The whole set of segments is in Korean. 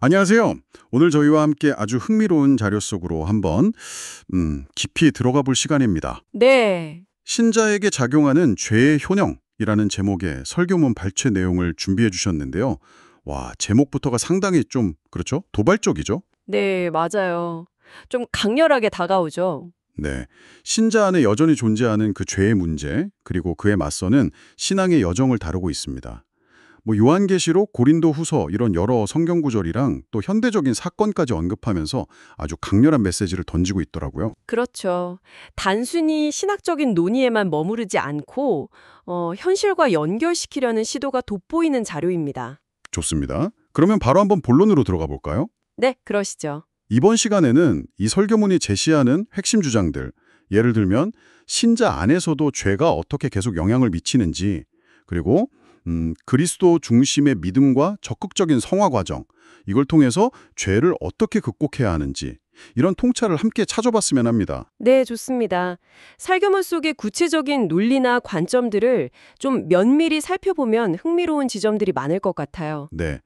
안녕하세요. 오늘 저희와 함께 아주 흥미로운 자료 속으로 한번 깊이 들어가 볼 시간입니다. 네, 신자에게 작용하는 죄의 효능이라는 제목의 설교문 발췌 내용을 준비해 주셨는데요. 와, 제목부터가 상당히 좀 그렇죠? 도발적이죠? 네, 맞아요. 좀 강렬하게 다가오죠. 네. 신자 안에 여전히 존재하는 그 죄의 문제, 그리고 그에 맞서는 신앙의 여정을 다루고 있습니다. 요한계시록, 고린도후서 이런 여러 성경 구절이랑 또 현대적인 사건까지 언급하면서 아주 강렬한 메시지를 던지고 있더라고요. 그렇죠. 단순히 신학적인 논의에만 머무르지 않고 현실과 연결시키려는 시도가 돋보이는 자료입니다. 좋습니다. 그러면 바로 한번 본론으로 들어가 볼까요? 네, 그러시죠. 이번 시간에는 이 설교문이 제시하는 핵심 주장들, 예를 들면 신자 안에서도 죄가 어떻게 계속 영향을 미치는지, 그리고 그리스도 중심의 믿음과 적극적인 성화 과정, 이걸 통해서 죄를 어떻게 극복해야 하는지 이런 통찰을 함께 찾아봤으면 합니다. 네, 좋습니다. 설교문 속의 구체적인 논리나 관점들을 좀 면밀히 살펴보면 흥미로운 지점들이 많을 것 같아요. 네.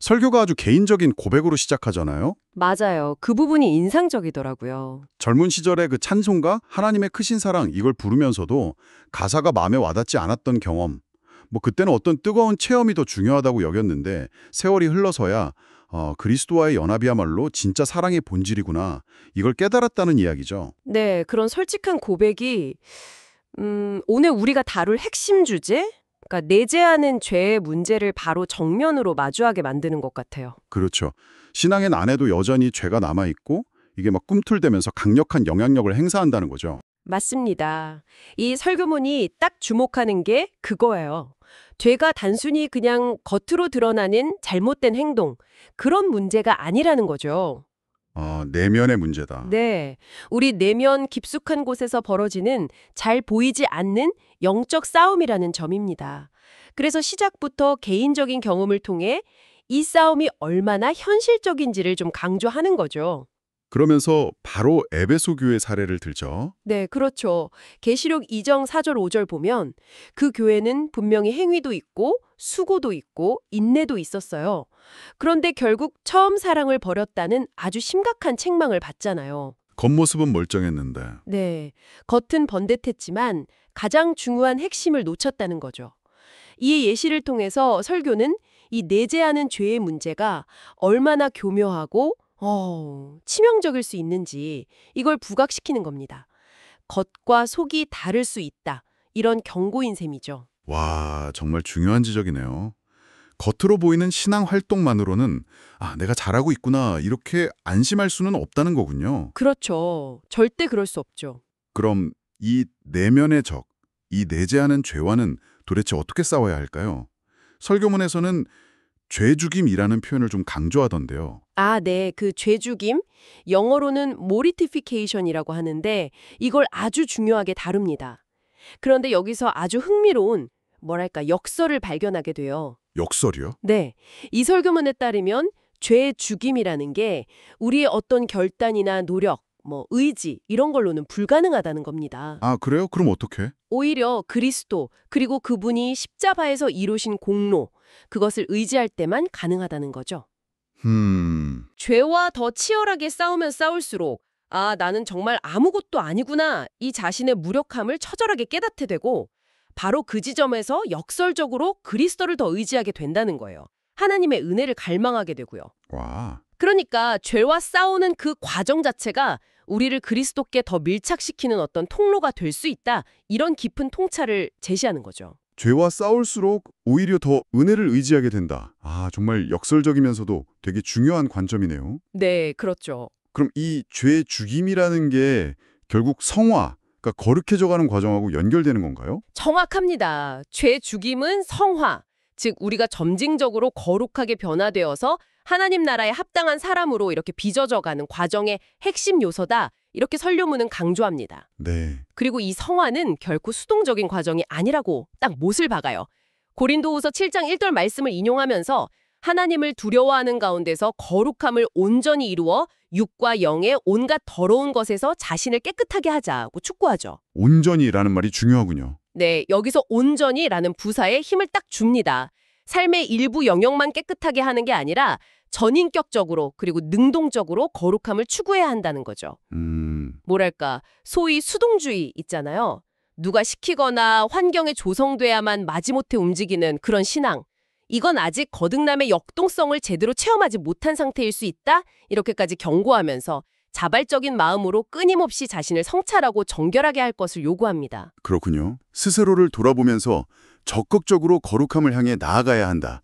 설교가 아주 개인적인 고백으로 시작하잖아요. 맞아요. 그 부분이 인상적이더라고요. 젊은 시절의 그 찬송가 하나님의 크신 사랑 이걸 부르면서도 가사가 마음에 와닿지 않았던 경험, 그때는 어떤 뜨거운 체험이 더 중요하다고 여겼는데 세월이 흘러서야 그리스도와의 연합이야말로 진짜 사랑의 본질이구나 이걸 깨달았다는 이야기죠. 네, 그런 솔직한 고백이 오늘 우리가 다룰 핵심 주제? 그러니까 내재하는 죄의 문제를 바로 정면으로 마주하게 만드는 것 같아요. 그렇죠. 신앙의 안에도 여전히 죄가 남아있고 이게 막 꿈틀대면서 강력한 영향력을 행사한다는 거죠. 맞습니다. 이 설교문이 딱 주목하는 게 그거예요. 죄가 단순히 그냥 겉으로 드러나는 잘못된 행동, 그런 문제가 아니라는 거죠. 내면의 문제다. 네. 우리 내면 깊숙한 곳에서 벌어지는 잘 보이지 않는 영적 싸움이라는 점입니다. 그래서 시작부터 개인적인 경험을 통해 이 싸움이 얼마나 현실적인지를 좀 강조하는 거죠. 그러면서 바로 에베소 교회 사례를 들죠. 네, 그렇죠. 계시록 2장 4절 5절 보면 그 교회는 분명히 행위도 있고 수고도 있고 인내도 있었어요. 그런데 결국 처음 사랑을 버렸다는 아주 심각한 책망을 받잖아요. 겉모습은 멀쩡했는데. 네, 겉은 번듯했지만 가장 중요한 핵심을 놓쳤다는 거죠. 이 예시를 통해서 설교는 이 내재하는 죄의 문제가 얼마나 교묘하고 치명적일 수 있는지 이걸 부각시키는 겁니다. 겉과 속이 다를 수 있다. 이런 경고인 셈이죠. 와, 정말 중요한 지적이네요. 겉으로 보이는 신앙 활동만으로는 내가 잘하고 있구나 이렇게 안심할 수는 없다는 거군요. 그렇죠. 절대 그럴 수 없죠. 그럼 이 내면의 적, 이 내재하는 죄와는 도대체 어떻게 싸워야 할까요? 설교문에서는 죄죽임이라는 표현을 좀 강조하던데요. 아, 네. 그 죄죽임, 영어로는 mortification이라고 하는데 이걸 아주 중요하게 다룹니다. 그런데 여기서 아주 흥미로운 역설을 발견하게 돼요. 역설이요? 네. 이 설교문에 따르면 죄의 죽임이라는 게 우리의 어떤 결단이나 노력, 의지 이런 걸로는 불가능하다는 겁니다. 그래요? 그럼 어떻게? 오히려 그리스도 그리고 그분이 십자가에서 이루신 공로 그것을 의지할 때만 가능하다는 거죠. 죄와 더 치열하게 싸우면 싸울수록 나는 정말 아무것도 아니구나 이 자신의 무력함을 처절하게 깨닫게 되고 바로 그 지점에서 역설적으로 그리스도를 더 의지하게 된다는 거예요. 하나님의 은혜를 갈망하게 되고요. 와. 그러니까 죄와 싸우는 그 과정 자체가 우리를 그리스도께 더 밀착시키는 어떤 통로가 될 수 있다. 이런 깊은 통찰을 제시하는 거죠. 죄와 싸울수록 오히려 더 은혜를 의지하게 된다. 정말 역설적이면서도 되게 중요한 관점이네요. 네, 그렇죠. 그럼 이 죄 죽임이라는 게 결국 성화, 그러니까 거룩해져가는 과정하고 연결되는 건가요? 정확합니다. 죄 죽임은 성화, 즉 우리가 점진적으로 거룩하게 변화되어서 하나님 나라에 합당한 사람으로 이렇게 빚어져가는 과정의 핵심 요소다. 이렇게 설교문은 강조합니다. 네. 그리고 이 성화는 결코 수동적인 과정이 아니라고 딱 못을 박아요. 고린도후서 7장 1절 말씀을 인용하면서 하나님을 두려워하는 가운데서 거룩함을 온전히 이루어 육과 영의 온갖 더러운 것에서 자신을 깨끗하게 하자고 촉구하죠. 온전히라는 말이 중요하군요. 네, 여기서 온전히라는 부사에 힘을 딱 줍니다. 삶의 일부 영역만 깨끗하게 하는 게 아니라 전인격적으로 그리고 능동적으로 거룩함을 추구해야 한다는 거죠. 뭐랄까, 소위 수동주의 있잖아요. 누가 시키거나 환경에 조성돼야만 마지못해 움직이는 그런 신앙. 이건 아직 거듭남의 역동성을 제대로 체험하지 못한 상태일 수 있다? 이렇게까지 경고하면서 자발적인 마음으로 끊임없이 자신을 성찰하고 정결하게 할 것을 요구합니다. 그렇군요. 스스로를 돌아보면서 적극적으로 거룩함을 향해 나아가야 한다.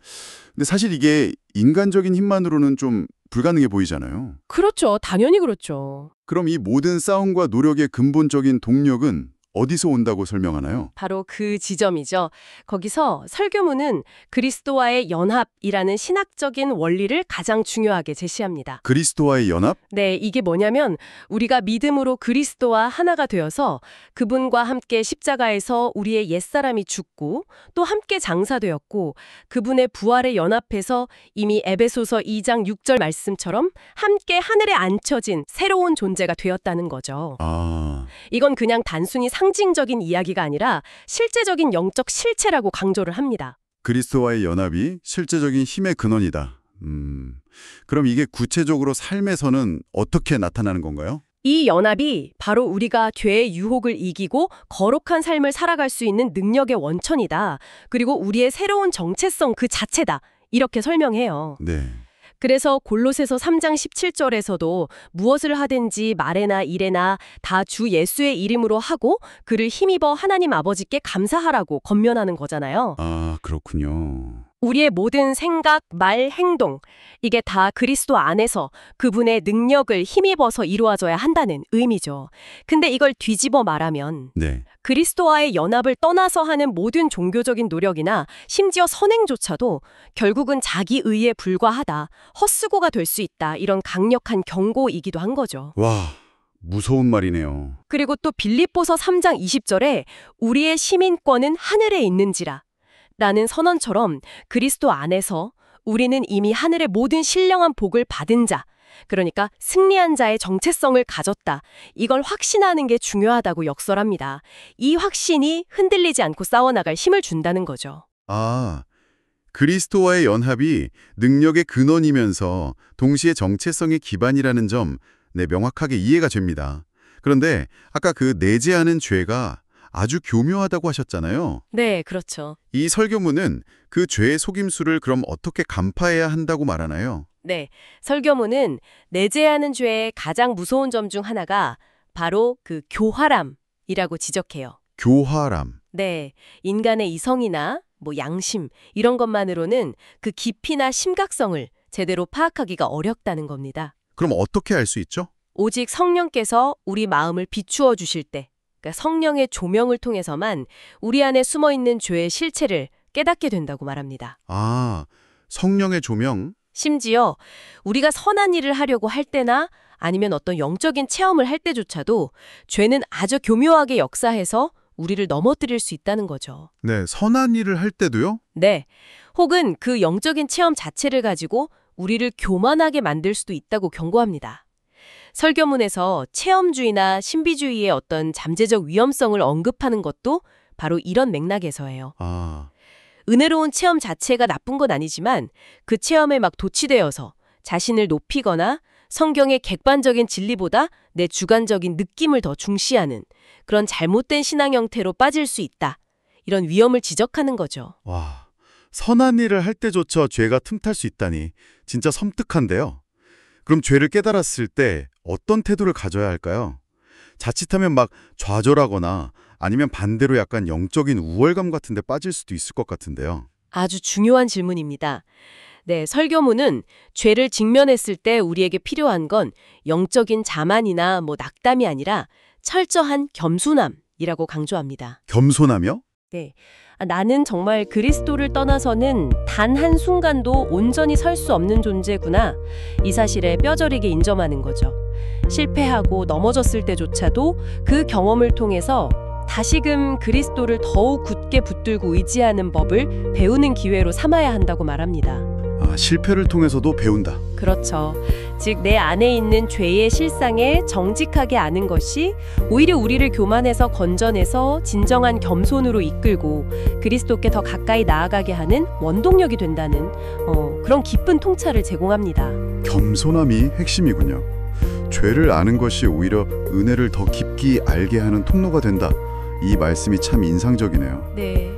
근데 사실 이게 인간적인 힘만으로는 좀 불가능해 보이잖아요. 그렇죠. 당연히 그렇죠. 그럼 이 모든 싸움과 노력의 근본적인 동력은 어디서 온다고 설명하나요? 바로 그 지점이죠. 거기서 설교문은 그리스도와의 연합이라는 신학적인 원리를 가장 중요하게 제시합니다. 그리스도와의 연합? 네, 이게 뭐냐면 우리가 믿음으로 그리스도와 하나가 되어서 그분과 함께 십자가에서 우리의 옛사람이 죽고 또 함께 장사되었고 그분의 부활에 연합해서 이미 에베소서 2장 6절 말씀처럼 함께 하늘에 앉혀진 새로운 존재가 되었다는 거죠. 이건 그냥 단순히 상징적인 이야기가 아니라 실제적인 영적 실체라고 강조를 합니다. 그리스도와의 연합이 실제적인 힘의 근원이다. 그럼 이게 구체적으로 삶에서는 어떻게 나타나는 건가요? 이 연합이 바로 우리가 죄의 유혹을 이기고 거룩한 삶을 살아갈 수 있는 능력의 원천이다. 그리고 우리의 새로운 정체성 그 자체다. 이렇게 설명해요. 네. 그래서 골로새서 3장 17절에서도 무엇을 하든지 말에나 일에나 다 주 예수의 이름으로 하고 그를 힘입어 하나님 아버지께 감사하라고 권면하는 거잖아요. 아, 그렇군요. 우리의 모든 생각, 말, 행동 이게 다 그리스도 안에서 그분의 능력을 힘입어서 이루어져야 한다는 의미죠. 근데 이걸 뒤집어 말하면 네. 그리스도와의 연합을 떠나서 하는 모든 종교적인 노력이나 심지어 선행조차도 결국은 자기 의에 불과하다, 헛수고가 될 수 있다 이런 강력한 경고이기도 한 거죠. 와, 무서운 말이네요. 그리고 또 빌립보서 3장 20절에 우리의 시민권은 하늘에 있는지라 라는 선언처럼 그리스도 안에서 우리는 이미 하늘의 모든 신령한 복을 받은 자, 그러니까 승리한 자의 정체성을 가졌다. 이걸 확신하는 게 중요하다고 역설합니다. 이 확신이 흔들리지 않고 싸워나갈 힘을 준다는 거죠. 아, 그리스도와의 연합이 능력의 근원이면서 동시에 정체성의 기반이라는 점, 네, 명확하게 이해가 됩니다. 그런데 아까 그 내재하는 죄가 아주 교묘하다고 하셨잖아요. 네, 그렇죠. 이 설교문은 그 죄의 속임수를 그럼 어떻게 간파해야 한다고 말하나요? 네, 설교문은 내재하는 죄의 가장 무서운 점 중 하나가 바로 그 교활함이라고 지적해요. 교활함. 네, 인간의 이성이나 양심 이런 것만으로는 그 깊이나 심각성을 제대로 파악하기가 어렵다는 겁니다. 그럼 어떻게 알 수 있죠? 오직 성령께서 우리 마음을 비추어 주실 때, 그러니까 성령의 조명을 통해서만 우리 안에 숨어있는 죄의 실체를 깨닫게 된다고 말합니다. 아, 성령의 조명? 심지어 우리가 선한 일을 하려고 할 때나 아니면 어떤 영적인 체험을 할 때조차도 죄는 아주 교묘하게 역사해서 우리를 넘어뜨릴 수 있다는 거죠. 네, 선한 일을 할 때도요? 네, 혹은 그 영적인 체험 자체를 가지고 우리를 교만하게 만들 수도 있다고 경고합니다. 설교문에서 체험주의나 신비주의의 어떤 잠재적 위험성을 언급하는 것도 바로 이런 맥락에서예요. 아, 은혜로운 체험 자체가 나쁜 건 아니지만 그 체험에 막 도취되어서 자신을 높이거나 성경의 객관적인 진리보다 내 주관적인 느낌을 더 중시하는 그런 잘못된 신앙 형태로 빠질 수 있다. 이런 위험을 지적하는 거죠. 와, 선한 일을 할 때조차 죄가 틈탈 수 있다니 진짜 섬뜩한데요. 그럼 죄를 깨달았을 때 어떤 태도를 가져야 할까요? 자칫하면 막 좌절하거나 아니면 반대로 약간 영적인 우월감 같은 데 빠질 수도 있을 것 같은데요. 아주 중요한 질문입니다. 네, 설교문은 죄를 직면했을 때 우리에게 필요한 건 영적인 자만이나 낙담이 아니라 철저한 겸손함이라고 강조합니다. 겸손하며? 네, 나는 정말 그리스도를 떠나서는 단 한순간도 온전히 설 수 없는 존재구나. 이 사실에 뼈저리게 인정하는 거죠. 실패하고 넘어졌을 때조차도 그 경험을 통해서 다시금 그리스도를 더욱 굳게 붙들고 의지하는 법을 배우는 기회로 삼아야 한다고 말합니다. 아, 실패를 통해서도 배운다. 그렇죠. 즉, 내 안에 있는 죄의 실상에 정직하게 아는 것이 오히려 우리를 교만해서 건져내서 진정한 겸손으로 이끌고 그리스도께 더 가까이 나아가게 하는 원동력이 된다는 그런 깊은 통찰을 제공합니다. 겸손함이 핵심이군요. 죄를 아는 것이 오히려 은혜를 더 깊이 알게 하는 통로가 된다. 이 말씀이 참 인상적이네요. 네.